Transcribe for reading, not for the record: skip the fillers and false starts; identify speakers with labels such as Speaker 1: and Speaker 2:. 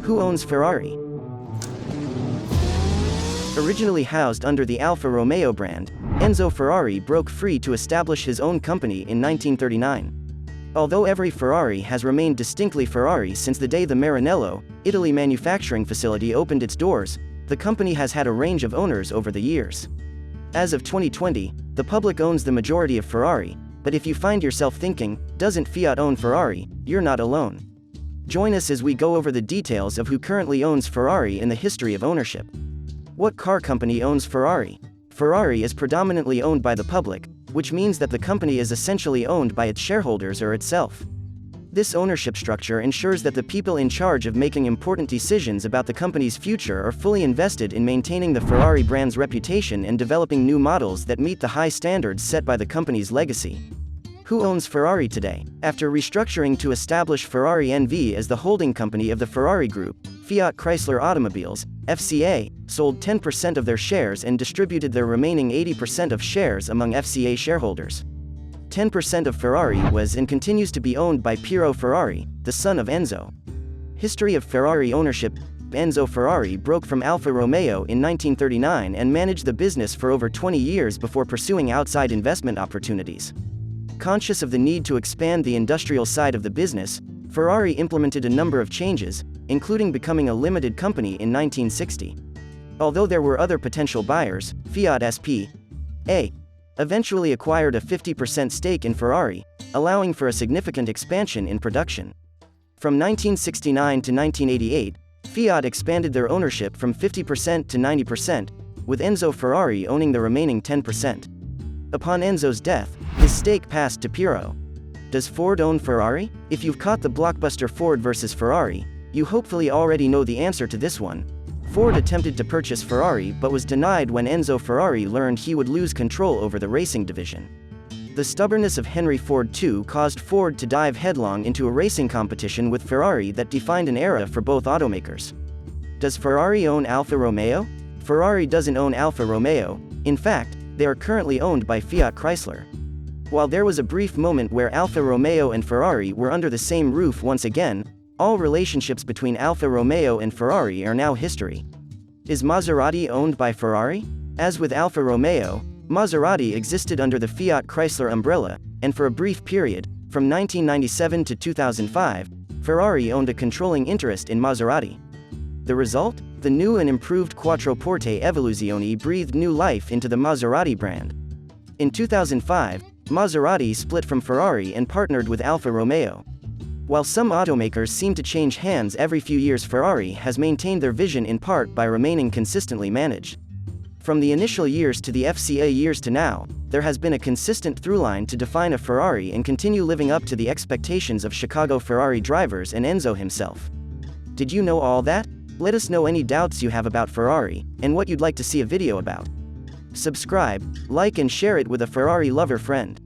Speaker 1: Who owns Ferrari? Originally housed under the Alfa Romeo brand, Enzo Ferrari broke free to establish his own company in 1939. Although every Ferrari has remained distinctly Ferrari since the day the Maranello, Italy manufacturing facility opened its doors, the company has had a range of owners over the years. As of 2020, the public owns the majority of Ferrari, but if you find yourself thinking, doesn't Fiat own Ferrari, you're not alone. Join us as we go over the details of who currently owns Ferrari and the history of ownership. What car company owns Ferrari? Ferrari is predominantly owned by the public, which means that the company is essentially owned by its shareholders or itself. This ownership structure ensures that the people in charge of making important decisions about the company's future are fully invested in maintaining the Ferrari brand's reputation and developing new models that meet the high standards set by the company's legacy. Who owns Ferrari today? After restructuring to establish Ferrari NV as the holding company of the Ferrari Group, Fiat Chrysler Automobiles, FCA, sold 10% of their shares and distributed their remaining 80% of shares among FCA shareholders. 10% of Ferrari was and continues to be owned by Piero Ferrari, the son of Enzo. History of Ferrari ownership. Enzo Ferrari broke from Alfa Romeo in 1939 and managed the business for over 20 years before pursuing outside investment opportunities. Conscious of the need to expand the industrial side of the business, Ferrari implemented a number of changes, including becoming a limited company in 1960. Although there were other potential buyers, Fiat S.p.A. eventually acquired a 50% stake in Ferrari, allowing for a significant expansion in production. From 1969 to 1988, Fiat expanded their ownership from 50% to 90%, with Enzo Ferrari owning the remaining 10%. Upon Enzo's death, his stake passed to Piero. Does Ford own Ferrari? If you've caught the blockbuster Ford vs Ferrari, you hopefully already know the answer to this one. Ford attempted to purchase Ferrari but was denied when Enzo Ferrari learned he would lose control over the racing division. The stubbornness of Henry Ford II caused Ford to dive headlong into a racing competition with Ferrari that defined an era for both automakers. Does Ferrari own Alfa Romeo? Ferrari doesn't own Alfa Romeo. In fact, they are currently owned by Fiat Chrysler. While there was a brief moment where Alfa Romeo and Ferrari were under the same roof once again, all relationships between Alfa Romeo and Ferrari are now history. Is Maserati owned by Ferrari? As with Alfa Romeo, Maserati existed under the Fiat Chrysler umbrella, and for a brief period, from 1997 to 2005, Ferrari owned a controlling interest in Maserati. The result? The new and improved Quattroporte Evoluzione breathed new life into the Maserati brand. In 2005, Maserati split from Ferrari and partnered with Alfa Romeo. While some automakers seem to change hands every few years, Ferrari has maintained their vision in part by remaining consistently managed. From the initial years to the FCA years to now, there has been a consistent throughline to define a Ferrari and continue living up to the expectations of Chicago Ferrari drivers and Enzo himself. Did you know all that? Let us know any doubts you have about Ferrari, and what you'd like to see a video about. Subscribe, like and share it with a Ferrari lover friend.